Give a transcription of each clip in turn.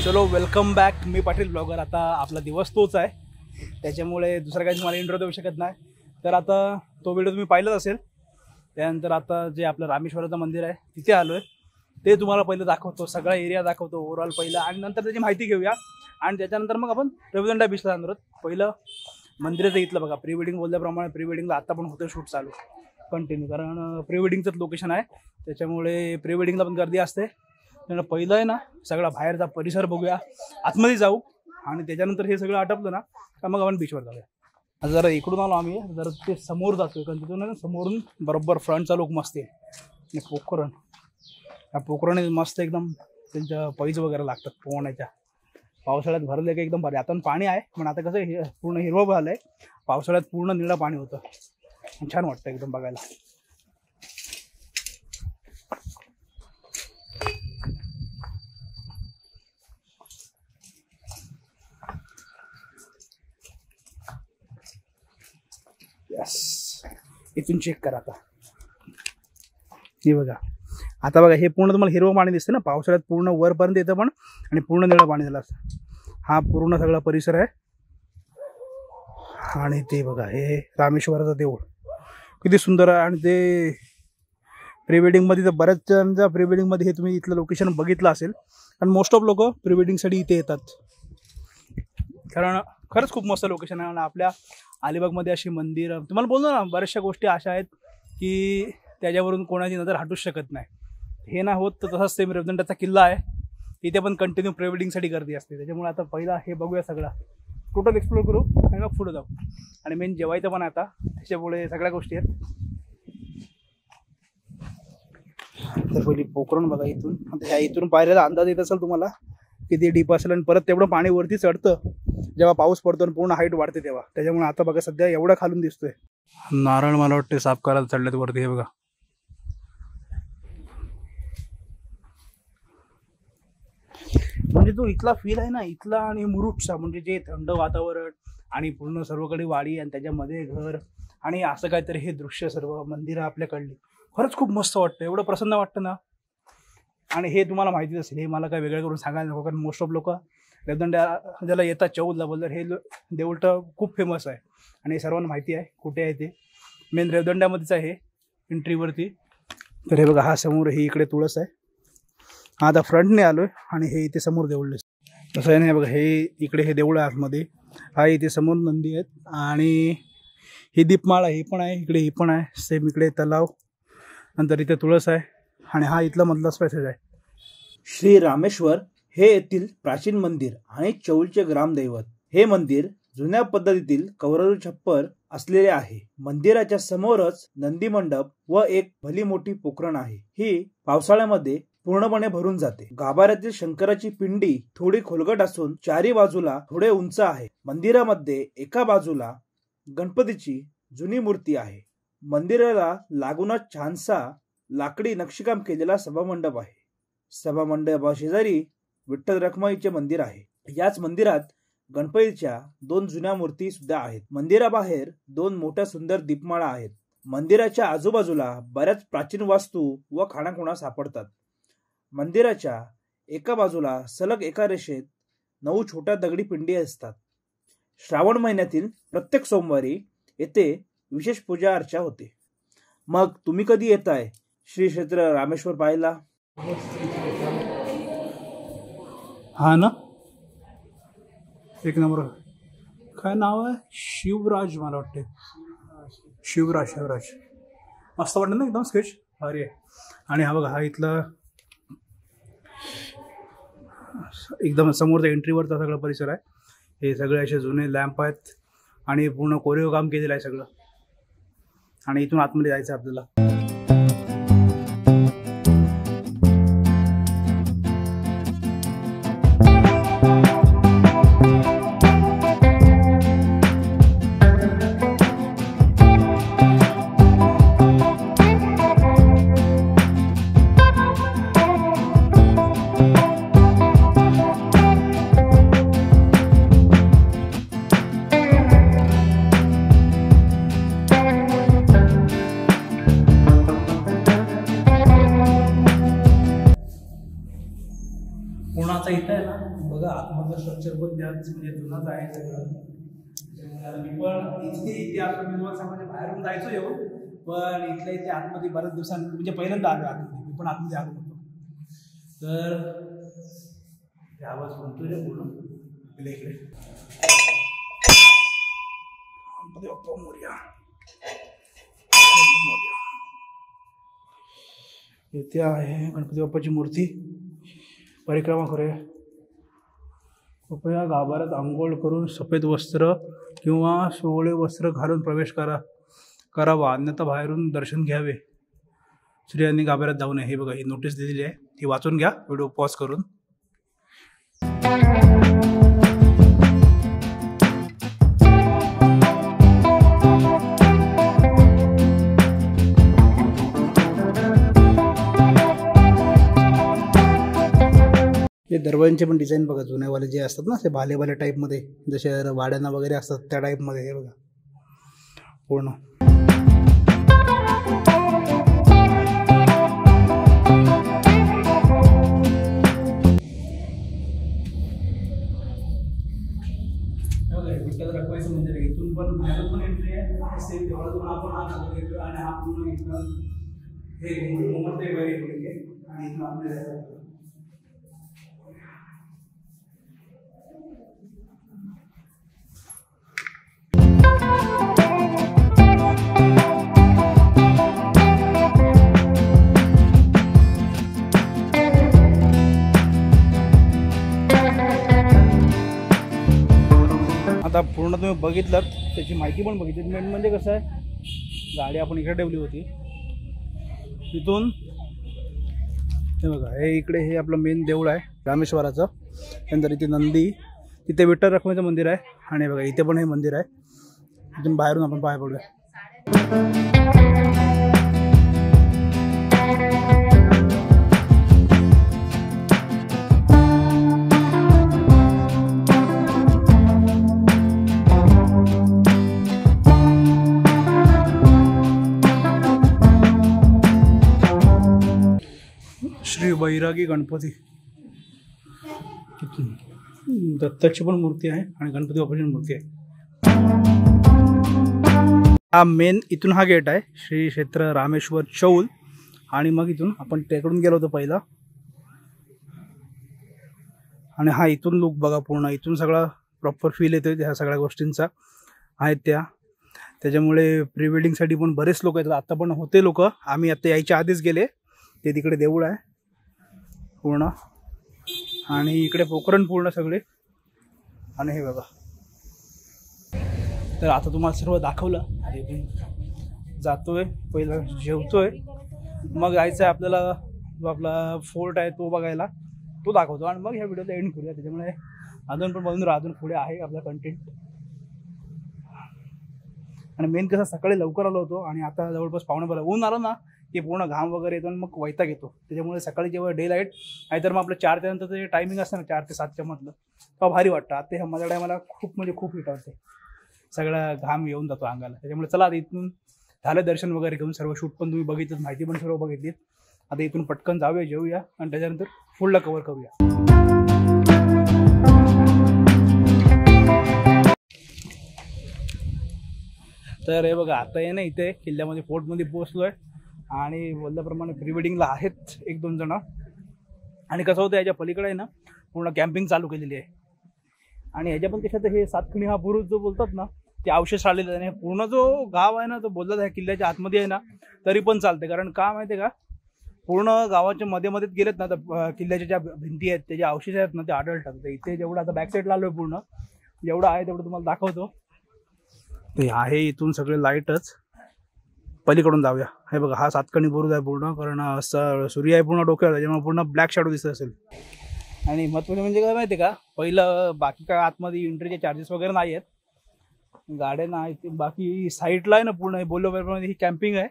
चलो welcome back. मी Patil blogger. आता आपला दिवस तोच आहे, त्याच्यामुळे दुसरं काही मला इंट्रो देऊ शकत नाही. तर आता तो व्हिडिओ तुम्ही पाहिलाच असेल. त्यानंतर आता जे आपलं रामेश्वराचं मंदिर आहे तिथे आलो आहे, ते तुम्हाला पहिलं दाखवतो. सगळा एरिया दाखवतो ओव्हरऑल पहिला, आणि नंतर त्याची माहिती घेऊया. आणि त्याच्यानंतर मग आपण रविदंडा बीचला जाणार आहोत. पहिलं मंदिराचं इथलं बघा, प्री वेडिंग बोलल्याप्रमाणे प्री वेडिंगला आता पण होतं शूट चालू कंटिन्यू, कारण प्री वेडिंगचंच लोकेशन आहे, त्याच्यामुळे प्री वेडिंगला पण गर्दी असते. तर पहिलं आहे ना, सगळा बाहेरचा परिसर बघूया, आतमध्ये जाऊ, आणि त्याच्यानंतर हे सगळं आटपलं ना का मग आपण बीचवर जाऊया. जरा इकडून आलो आम्ही, जरा ते समोर जातोय, कारण तिथून ना समोरून बरोबर फ्रंटचा लोक मस्त आहे. पोखरण, या पोखरण मस्त एकदम, त्यांच्या पैज वगैरे लागतात पोहण्याच्या. पावसाळ्यात भरले का एकदम भारी. आता पाणी आहे, पण आता कसं हे पूर्ण हिरवं झालं आहे. पावसाळ्यात पूर्ण निळं पाणी होतं, छान वाटतं एकदम बघायला. इथून चेक करा आता, हे बघा. आता बघा, हे पूर्ण तुम्हाला हिरवं पाणी दिसतं ना, पावसाळ्यात पूर्ण वरपर्यंत येतं पण, आणि पूर्ण निळं पाणी झालं असतं. हा पूर्ण सगळा परिसर आहे. आणि ते बघा, हे रामेश्वराचं देऊळ किती सुंदर आहे. आणि ते प्री वेडिंगमध्ये तर बऱ्याच जणांच्या प्री वेडिंगमध्ये हे तुम्ही इथलं लोकेशन बघितलं असेल, कारण मोस्ट ऑफ लोक प्री वेडिंगसाठी इथे येतात, कारण खरंच खूप मस्त लोकेशन आहे. आणि आपल्या अलिबागमध्ये अशी मंदिर तुम्हाला बोललो ना, बऱ्याचशा गोष्टी अशा आहेत की त्याच्यावरून कोणाची नजर हटूच शकत नाही. हे ना होत तर तसंच सेम रविदंडाचा किल्ला आहे, इथे पण कंटिन्यू प्री वेडिंगसाठी गर्दी असते. त्याच्यामुळे आता पहिला हे बघूया, सगळा टोटल एक्सप्लोर करू आणि मग पुढे जाऊ. आणि मेन जेवायचं पण आता, त्याच्यामुळे सगळ्या गोष्टी आहेत. तर पहिली पोखरण बघा इथून. आता ह्या इथून पाहिलेला अंदाज येत असेल तुम्हाला किती डीप असेल. आणि परत तेवढं पाणी वरती चढतं जेव्हा पाऊस पडतो आणि पूर्ण हाईट वाढते तेव्हा. त्याच्यामुळे आता बघा सध्या एवढं खालून दिसतोय. नारळ मला वाटते साफ करायला चढल्यात वरती, हे बघा. म्हणजे तो इथला फील आहे ना, इथला आणि मुरुडचा, म्हणजे जे थंड वातावरण आणि पूर्ण सर्वकडे वाडी आणि त्याच्यामध्ये घर आणि असं काहीतरी हे दृश्य, सर्व मंदिरं आपल्याकडली, खरंच खूप मस्त वाटतं. एवढं प्रसन्न वाटतं ना. आणि हे तुम्हाला माहितीच असेल, हे मला काय वेगळं करून सांगायला नको, कारण मोस्ट ऑफ लोक रविदंडा ज्याला येतात चौदला बोलतात, हे देऊळ तर खूप फेमस आहे आणि सर्वांना माहिती आहे कुठे आहे ते. मेन रविदंड्यामध्येच आहे एंट्रीवरती. तर हे बघा, हा समोर ही इकडे तुळस आहे. हा आता फ्रंटने आलोय आणि हे इथे समोर देऊळ दिसतं. तसं आहे ना, बघा, हे इकडे हे देऊळ आहे आतमध्ये. हा इथे समोर नंदी आहेत आणि ही दीपमाळा ही पण आहे, इकडे ही पण आहे सेम. इकडे तलाव, नंतर इथे तुळस आहे, आणि हा इथला मधलाच पॅसेज आहे. श्री रामेश्वर हे येथील प्राचीन मंदिर आणि चौलचे ग्रामदैवत. हे मंदिर जुन्या पद्धतीतील कौलारू छप्पर असलेले आहे. मंदिराच्या समोरच नंदी मंडप व एक भली मोठी पोखरण आहे. ही पावसाळ्यामध्ये पूर्णपणे भरून जाते. गाभाऱ्यातील शंकराची पिंडी थोडी खोलगट असून चारी बाजूला थोडे उंच आहे. मंदिरामध्ये एका बाजूला गणपतीची जुनी मूर्ती आहे. मंदिराला लागूनच छानसा लाकडी नक्षीकाम केलेला सभामंडप आहे. सभामंडपाशेजारी विठ्ठल रखुमाईचे मंदिर आहे. याच मंदिरात गणपतीच्या 2 जुन्या मूर्ती सुद्धा आहेत. मंदिराबाहेर 2 मोठ्या सुंदर दीपमाळा आहेत. मंदिराच्या आजूबाजूला बऱ्याच प्राचीन वास्तू व खाणाखुणा सापडतात. मंदिराच्या एका बाजूला सलग एका रेषेत 9 छोट्या दगडी पिंडी असतात. श्रावण महिन्यातील प्रत्येक सोमवारी येथे विशेष पूजा अर्चा होते. मग तुम्ही कधी येताय श्री क्षेत्र रामेश्वर पाहायला? हा ना, एक नंबर. काय नाव आहे? शिवराज, मला वाटते शिवराज. मस्त वाटतं ना एकदम, स्केच भारी आहे. आणि हा बघा, हा इथला एकदम समोरचा एंट्रीवरचा सगळा परिसर आहे. हे सगळे असे जुने लॅम्प आहेत आणि पूर्ण कोरीव काम केलेलं आहे सगळं. आणि इथून आतमध्ये जायचं आपल्याला. आहे ना बघा आतमधलं स्ट्रक्चर पण त्याच म्हणजे जुनाच आहे सगळं. मी पण इथे आता मी तुम्हाला सांगायचं बाहेरून जायचो येऊ, पण इथल्या इथे आतमध्ये बऱ्याच दिवसांनी म्हणजे पहिल्यांदा आलो आतमध्ये, मी पण आतमध्ये आलो होतो. तर ते आवाज म्हणतो रे पूर्ण इकडे गणपती बाप्पा मोरया. इथे आहे गणपती बाप्पाची मूर्ती. परिक्रमा करूया. कृपया गाभाऱ्यात आंघोळ करून सफेद वस्त्र किंवा सोवळे वस्त्र घालून प्रवेश करावा, अन्यथा बाहेरून दर्शन घ्यावे. स्त्रियांनी गाभाऱ्यात जाऊ नये. हे बघा, ही नोटीस दिलेली आहे, ती वाचून घ्या व्हिडिओ पॉज करून. हे दरवाजांचे पण डिझाईन बघा, जुन्यावाले जे असतात ना, ते भाले टाईपमध्ये, जसे वाड्यांना वगैरे असतात त्या टाईपमध्ये. हे बघा पूर्ण. विठ्ठल रखुमाईचं मंदिर आहे. इथून पण बाहेरून पण एंट्री आहे, सेम देवळातून आपण आत गेलो आणि हा पूर्ण इथं हे घुमट ते वगैरे आणि इथून आपले आता पूर्ण तुम्ही बघितलं, त्याची माहिती पण बघितली. मेन म्हणजे कसं आहे, गाडी आपण इकडे ठेवली होती, तिथून हे बघा, हे इकडे हे आपलं मेन देऊळ आहे रामेश्वराचं. त्यानंतर इथे नंदी, तिथे विठ्ठल रखुमाईचं मंदिर आहे, आणि बघा इथे पण हे मंदिर आहे. इथून बाहेरून आपण पाया पडूया. श्री बैरागी गणपती, दत्ताची पण मूर्ती आहे आणि गणपती बाप्पाची मूर्ती आहे. हा मेन इथून हा गेट आहे, श्री क्षेत्र रामेश्वर चौल. आणि मग इथून आपण त्याकडून गेलो होतो पहिला, आणि हा इथून लुक बघा पूर्ण. इथून सगळा प्रॉपर फील येतो ह्या सगळ्या गोष्टींचा आहेत त्याच्यामुळे प्री वेडिंगसाठी पण बरेच लोक येतात. आता पण होते लोक, आम्ही आता यायच्या आधीच गेले. ते तिकडे देऊळ आहे पूर्ण, आणि इकडे पोखरण पूर्ण सगळे. आणि हे बघा, तर आता तुम्हाला सर्व दाखवलं. जातोय, पहिला जेवतोय, मग जायचं आहे आपल्याला जो आपला फोर्ट आहे तो बघायला, तो दाखवतो, आणि मग ह्या व्हिडिओला एंड करूया. त्याच्यामुळे अजून पण बघून अजून पुढे आहे आपला कंटेंट. आणि मेन कसं, सकाळी लवकर आलो होतो आणि आता जवळपास 5:15 ऊन आलं ना की पूर्ण घाम वगैरे येतो आणि मग वैताग येतो. त्याच्यामुळे सकाळी जेव्हा डे लाईट आहे, तर मग आपलं 4 ते नंतर जे टायमिंग असतं ना, 4 ते 7च्या मधलं, तेव्हा भारी वाटतं. आता हे माझ्या टायमाला खूप म्हणजे खूप हिट होते, सगळा घाम येऊन जातो अंगाला. त्याच्यामुळे चला आता इथून झालं दर्शन वगैरे घेऊन, सर्व शूट पण तुम्ही बघितलं, माहिती पण सर्व बघितली. आता इथून पटकन जाऊया, जेवूया, आणि त्याच्यानंतर फुलला कव्हर करूया. तर हे बघा, आता आहे ना इथे किल्ल्यामध्ये फोर्टमध्ये पोहोचलो आहे, आणि बोलल्याप्रमाणे प्री वेडिंगला आहेत 1-2 जण. आणि कसं होतं, याच्या पलीकडे आहे ना पूर्ण कॅम्पिंग चालू केलेली आहे. आणि ह्याच्या पण कशात हे सातखणी हा बुरुज जो बोलतात ना, ते अवशेष आलेले आहे. पूर्ण जो गाव आहे ना, तो बोलतात ह्या किल्ल्याच्या आतमध्ये आहे ना, तरी पण चालते. कारण का माहिती आहे का, पूर्ण गावाच्या मध्ये गेलेत ना, तर किल्ल्याच्या ज्या भिंती आहेत, त्याचे अवशेष आहेत ना, ते आढळतात. तर इथे जेवढं आता बॅक साईडला आलो आहे, पूर्ण जेवढं आहे तेवढं तुम्हाला दाखवतो. ते आहे इथून सगळे लाईटच. पलीकडून जाऊया. हे बघा, हा सातकणी बुरुज आहे पूर्ण, कारण सूर्य आहे पूर्ण डोक्यावर, त्याच्यामुळे पूर्ण ब्लॅक शॅडो दिसत असेल. आणि महत्त्वाचं म्हणजे काय माहिती आहे का, पहिलं बाकी काय आतमध्ये एंट्रीचे चार्जेस वगैरे नाही आहेत, गाड्या नाही. बाकी साईडला आहे ना पूर्ण बोलल्याप्रमाणे ही कॅम्पिंग आहे.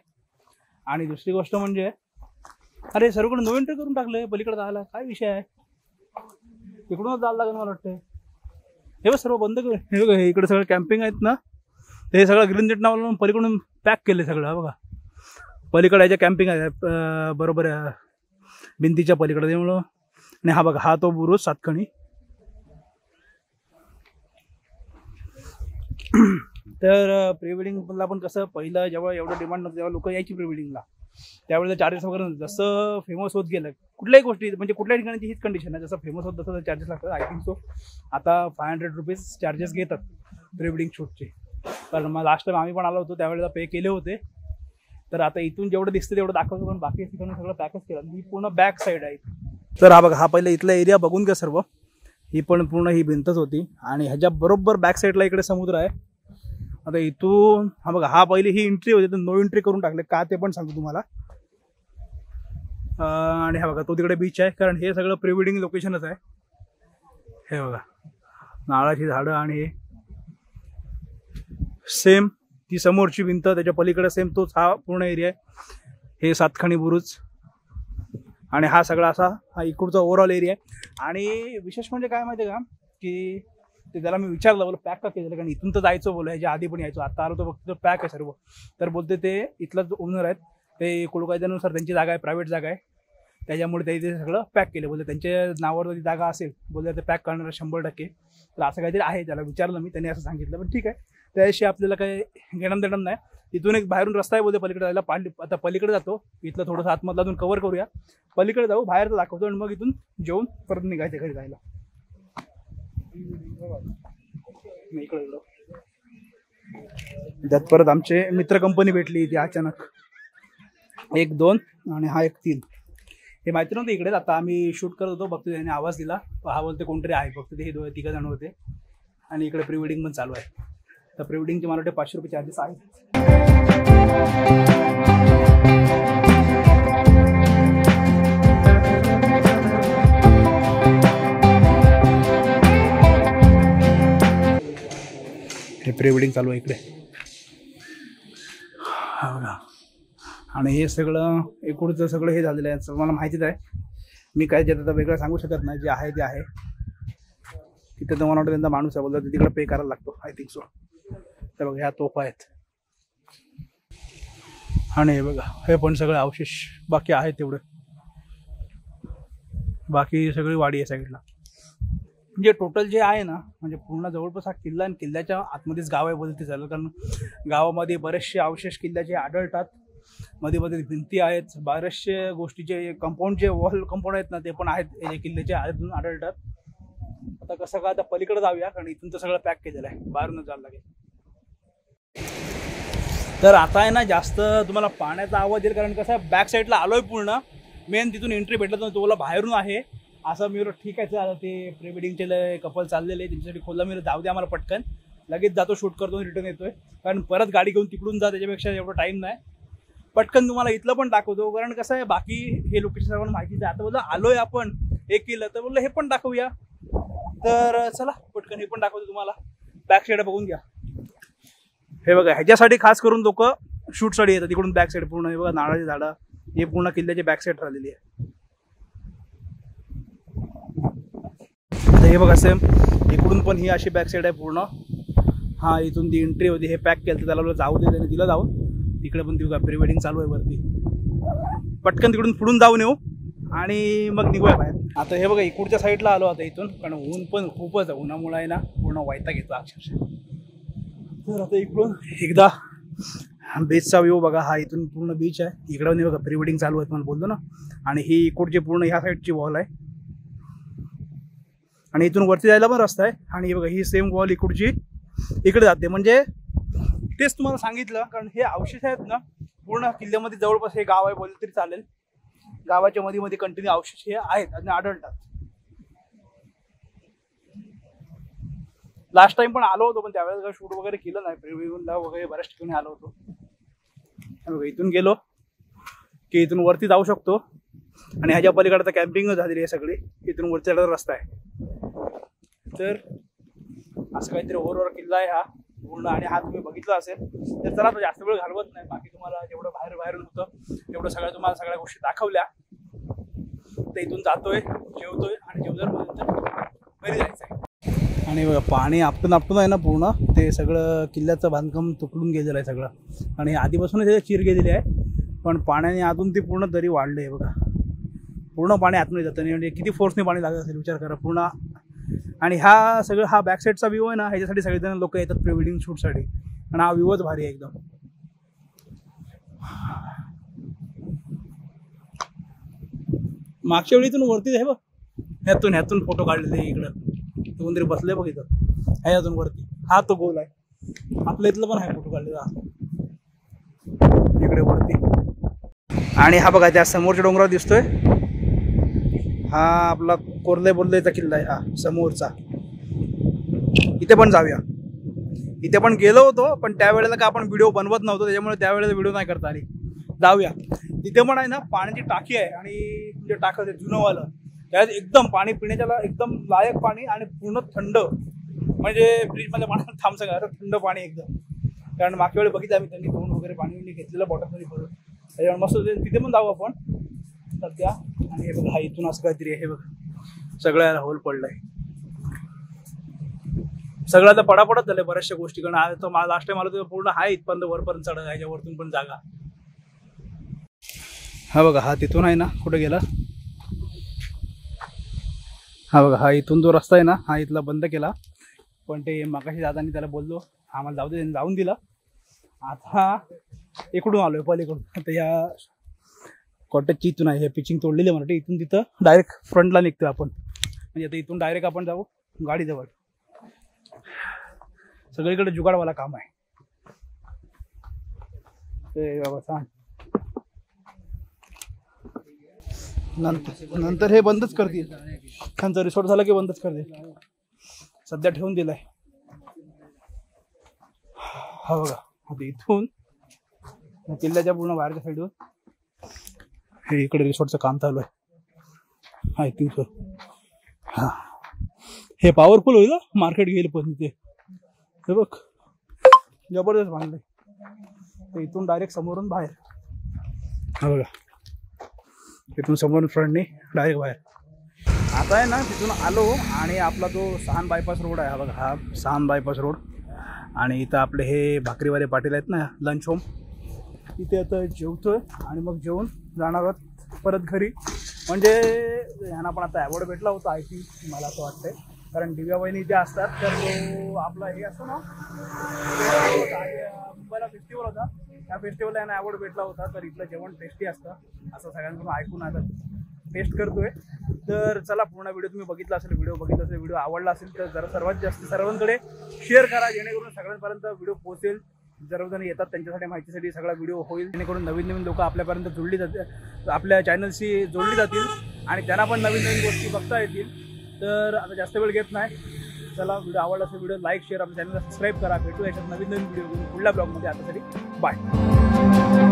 आणि दुसरी गोष्ट म्हणजे, अरे सर्वकडे नो एंट्री करून टाकलं पलीकडे जायला, काय विषय आहे, तिकडूनच जायला लागेल मला वाटतं. हे बघ सर्व बंद करून, हे बघा इकडे सगळं कॅम्पिंग आहेत ना, हे सगळं ग्रीन जेट नावाला पलीकडून पॅक केले सगळं. बघा पलीकडे याच्या कॅम्पिंग आहे बरोबर आहे भिंतीच्या पलीकडे, त्यामुळं. आणि हा बघा, हा तो बुरुज सातखणी, तर प्री वेडिंगला पण कसं पहिलं जेव्हा एवढं डिमांड नव्हतं तेव्हा लोक यायची प्री वेडिंगला, त्यावेळेला चार्जेस वगैरे नव्हते. जसं फेमस होत गेलं कुठल्याही गोष्टी म्हणजे कुठल्या ठिकाणी हीच कंडिशन आहे, जसं फेमस होत तसं चार्जेस लागतात. आय थिंक सो आता 500 रुपीज चार्जेस घेतात प्री वेडिंग शूटचे. कारण मग लास्ट टाइम आम्ही पण आलो होतो त्यावेळेला पे केले होते. तर आता इथून जेवढं दिसतं तेवढं दाखवतो, पण बाकी ठिकाणी सगळं पॅकच केलं. ही पूर्ण बॅक साईड आहे. तर हा बघा, हा पहिला इथला एरिया बघून घ्या सर्व. ही पण पूर्ण ही भिंतच होती आणि ह्याच्या बरोबर बॅक साईडला इकडे समुद्र आहे. आता इथून हा बघा, हा पहिली ही एंट्री होती तर नो एंट्री करून टाकले का ते पण सांगतो तुम्हाला. आणि हा बघा तो तिकडे बीच आहे, कारण हे सगळं प्री वेडिंग लोकेशनच आहे. हे बघा नारळाची झाडं आणि हे सेम ती समोरची भिंत, त्याच्या पलीकडे सेम तोच हा पूर्ण एरिया आहे. हे सातखानी बुरुज आणि हा सगळा असा हा इकडचा ओव्हरऑल एरिया आहे. आणि विशेष म्हणजे काय माहिती आहे का, की ते त्याला मी विचारलं बोल पॅक का केलं, कारण इथून तर जायचं बोल, ह्याच्या आधी पण यायचो, आता आलो तर फक्त पॅक आहे सर्व. तर बोलते ते इथला जो ओनर आहेत ते कुळ कायद्यानुसार त्यांची जागा आहे, प्रायव्हेट जागा आहे, त्याच्यामुळे ते इथे सगळं पॅक केलं. बोलते त्यांच्या नावावर जर जागा असेल बोलते ते पॅक करणार 100%. तर असं काहीतरी आहे, त्याला विचारलं मी, त्यांनी असं सांगितलं. पण ठीक आहे, त्याशी आपल्याला काही घेणं देणं नाही. इथून एक बाहेरून रस्ता आहे बोलते पलीकडे जायला. आता पलीकडे जातो, इथलं थोडंसं आतमधला अजून कव्हर करूया, पलीकडे जाऊ, बाहेर दाखवतो आणि मग इथून जेवून परत निघायचं घरी जायला. त्यात परत आमचे मित्र कंपनी भेटली इथे अचानक, 1 2 आणि हा 1 3. हे माहिती नव्हतं इकडे. आता आम्ही शूट करत होतो, बघतो त्याने आवाज दिला, हा बोलते कोणतरी आहे, फक्त ते हे 3 जण होते. आणि इकडे प्री वेडिंग पण चालू आहे. तर प्री वेडिंगचे मला वाटते 500 रुपये चार्जेस आहेत. हे प्री वेडिंग चालू आहे इकडे. आणि हे सगळं एकूणचं सगळं हे झालेलं आहे, मला माहितीच आहे. मी काय ज्यात आता वेगळं सांगू शकत नाही, जे आहे ते आहे. तिथे तुम्हाला वाटतं त्यांचा माणूस आहे बोलतो तिकडे पे करायला लागतो, आय थिंक सो. तर बघा ह्या तोफा आहेत आणि हे बघा हे पण सगळे अवशेष बाकी आहेत तेवढे. बाकी सगळी वाडी आहे साईडला. म्हणजे टोटल जे आहे ना, म्हणजे पूर्ण जवळपास हा किल्ला आणि किल्ल्याच्या आतमध्येच गाव आहे बोलते चालेल. कारण गावामध्ये बरेचसे अवशेष किल्ल्याचे आढळतात, मध्ये मध्ये भिंती आहेत, बरेचसे गोष्टीचे कंपाऊंड जे वॉल कंपाऊंड आहेत ना ते पण आहेत किल्ल्याचे आतून आढळतात. आता कसं का, आता पलीकडे जाऊया कारण इथून तर सगळं पॅक केलेलं आहे, बाहेरूनच जायला लागेल. तर आता आहे ना जास्त तुम्हाला पाण्याचा आवाज येईल, कारण कसं बॅक साईडला आलोय पूर्ण, मेन तिथून एंट्री भेटलं तर तुम्हाला बाहेरून आहे असं. मी ठीक आहे, आता ते प्री वेडिंगचे कपल चाललेले त्यांच्यासाठी खोलला, मी जाऊ दे आम्हाला पटकन, लगेच जातो, शूट करतो, रिटर्न येतोय. कारण परत गाडी घेऊन तिकडून जा, त्याच्यापेक्षा एवढा टाईम नाही. पटकन तुम्हाला इथलं पण दाखवतो, कारण कसं आहे बाकी हे लोकेशन सर्वांना माहितीच आहे. आता बोललं आलोय आपण हे केलं तर बोललं हे पण दाखवूया. तर चला पटकन हे पण दाखवतो तुम्हाला. बॅक साईड बघून घ्या. हे बघा ह्याच्यासाठी खास करून लोक शूटसाठी येतात, तिकडून बॅक साईड पूर्ण हे बघा नारळाची झाडं, हे पूर्ण किल्ल्याची बॅक साईड राहिलेली आहे. हे बघा सेम इकडून पण ही अशी बॅक साईड आहे पूर्ण. हा इथून ती एंट्री होती, हे पॅक केलं त्याला जाऊ दे, त्याने दिलं जाऊन. तिकडे पण देऊ प्री वेडिंग चालू आहे वरती, पटकन तिकडून पुढून जाऊन येऊ आणि मग निघूया बाहेर. आता हे बघा इकडच्या साईडला आलो आता इथून, कारण ऊन पण खूपच आहे, उन्हामुळे आहे ना पूर्ण वैताग येतो अक्षरशः. तर आता इकडून एकदा बीचचा व्ह्यू बघा, हा इथून पूर्ण बीच आहे, इकडं नाही बघा प्री वेडिंग चालू आहे मला बोलतो ना. आणि ही इकडची पूर्ण ह्या साईडची वॉल आहे आणि इथून वरती जायला पण रस्ता आहे. आणि बघा ही सेम वॉल इकडची इकडे जाते, म्हणजे तेच तुम्हाला सांगितलं. कारण हे अवशेष आहेत ना पूर्ण किल्ल्यामध्ये, जवळपास हे गाव आहे बोलले तरी चालेल, गावाच्या मध्ये मध्ये कंटिन्यू अवशेष हे आहेत आणि आढळतात. लास्ट टाइम पण आलो होतो, पण त्यावेळेस काय शूट वगैरे केलं नाही, प्रीव्ह्यूला वगैरे बऱ्याच ठिकाणी आलो होतो. बघा इथून गेलो की इथून वरती जाऊ शकतो आणि ह्याच्या पलीकडे तर कॅम्पिंग झालेली आहे सगळी, इथून वरच्या रस्ता आहे. तर असं काहीतरी ओव्हरऑल किल्ला आहे हा पूर्ण. आणि हा तुम्ही बघितला असेल तर चला, तो जास्त वेळ घालवत नाही. बाकी तुम्हाला जेवढं बाहेरून होतं तेवढं सगळं तुम्हाला सगळ्या गोष्टी दाखवल्या. तर इथून जातोय, जेवतोय आणि जेवल्यानंतर घरी जायचं आहे. आणि बघा पाणी आपटून आहे ना पूर्ण, ते सगळं किल्ल्याचं बांधकाम तुकडून गेलेलं आहे सगळं. आणि आधीपासूनच त्याचे चिर गेलेली आहे, पण पाण्याने आतून ती पूर्ण दरी वाढली आहे बघा. पूर्ण पाणी आतमध्ये जातं, म्हणजे किती फोर्सने पाणी लागत असेल विचार करा. पूर्ण आणि हा सगळं हा बॅक साईडचा व्ह्यू आहे ना, ह्याच्यासाठी सगळेजण लोक येतात प्री वेडिंग शूटसाठी. आणि हा व्ह्यूच भारी आहे एकदम. मागच्या वेळी इथून वरती आहे बघ, ह्यातून फोटो काढलेले इकडं कोणतरी बसले बघ इथं, ह्यातून वरती. हा तो गोल आहे. आपल्या इथलं पण आहे फोटो काढलेला इकडे वरती. आणि हा बघा त्या समोरच्या डोंगरावर दिसतोय, हा आपला कोर्ले बोर्लेचा किल्ला आहे हा समोरचा. इथे पण जाऊया. इथे पण गेलो होतो, पण त्यावेळेला का आपण व्हिडिओ बनवत नव्हतो, त्याच्यामुळे त्यावेळेला व्हिडिओ नाही करता आली. जाऊया. तिथे पण आहे ना पाण्याची टाकी आहे, आणि म्हणजे टाकत आहे जुनंवालं, त्यात एकदम पाणी पिण्याच्याला एकदम लायक पाणी, आणि पूर्ण थंड, म्हणजे फ्रीजमध्ये पाणी थांबचं का थंड पाणी एकदम. कारण मागच्या वेळी बघितलं आम्ही, त्यांनी फोन वगैरे पाणी घेतलेलं बॉटलमध्ये भरून, त्याच्यामुळे मस्त तिथे पण जाऊ आपण सध्या. आणि हे बघा इथून असं काहीतरी आहे, हे बघा सगळ्याला होल पडलाय. सगळं आता पडापडत झालं बऱ्याचशा गोष्टी. कारण आज तर लास्ट टाइम आलो तर पूर्ण आहे इथपर्यंत वरपर्यंत चढ, याच्यावरतून पण जागा. हा बघा हा तिथून आहे ना, कुठे गेला हा बघा, हा इथून जो रस्ता आहे ना, हा इथला बंद केला. पण ते मागाशी दादांनी त्याला बोललो आम्हाला जाऊ दे, त्यांनी जाऊन दिला. आता इकडून आलोय पलीकडून. आता या कॉटेजची इथून आहे, हे पिचिंग तोडलेली आहे म्हणते, इथून तिथं डायरेक्ट फ्रंटला निघतो आपण. म्हणजे आता इथून डायरेक्ट आपण जाऊ गाडीजवळ. सगळीकडे जुगाडवाला काम आहे ते बाबा. सांग नंतर हे बंदच करतील, त्यांचा रिसॉर्ट झाला की बंदच करतील. सध्या ठेवून दिलाय. हा बघा आता इथून किल्ल्याच्या पूर्ण बाहेरच्या साईडवर हे इकडे रिसॉर्टचं काम चालू आहे, आय थिंक सो. हा हे पॉवरफुल होईल, मार्केट घेईल पण तिथे. हे बघ जबरदस्त बांधलंय. ते इथून डायरेक्ट समोरून बाहेर. हा बघा इथून समोरून फ्रंटने डायरेक्ट बाहेर. आता आहे ना तिथून आलो, आणि आपला जो सहान बायपास रोड आहे, हा बघा हा सहान बायपास रोड. आणि इथं आपले हे भाकरीवाले पाटील आहेत ना, लंच होम, इथे आता जेवतोय आणि मग जेवून जाणार आहोत परत घरी. म्हणजे ह्यांना पण आता अवॉर्ड भेटला होता आय थिंक, मला असं वाटतंय. कारण दिव्या वहिनी इथे असतात, तर तो आपला हे असतो ना मुंबईला फेस्टिवल होता, त्या फेस्टिवलला यांना अवॉर्ड भेटला होता. तर इथलं जेवण टेस्टी असतं असं सगळ्यांकडून ऐकून आता टेस्ट करतोय. तर चला पूर्ण व्हिडिओ तुम्ही बघितला असेल, व्हिडिओ आवडला असेल तर जरा सर्वात जास्त सर्वांकडे शेअर करा, जेणेकरून सगळ्यांपर्यंत व्हिडिओ पोहोचेल. सर्वजण येतात त्यांच्यासाठी माहितीसाठी सगळा व्हिडिओ होईल, जेणेकरून नवीन लोक आपल्यापर्यंत जोडली जातील, आपल्या चॅनलशी जोडली जातील, आणि त्यांना पण नवीन गोष्टी बघता येतील. तर आता जास्त वेळ घेत नाही, चला व्हिडिओ आवडला असेल व्हिडिओ लाईक शेअर, आपल्या चॅनलला सबस्क्राईब करा. भेटू याच्यात नवीन व्हिडिओ घेऊन पुढल्या ब्लॉगमध्ये. आतासाठी बाय.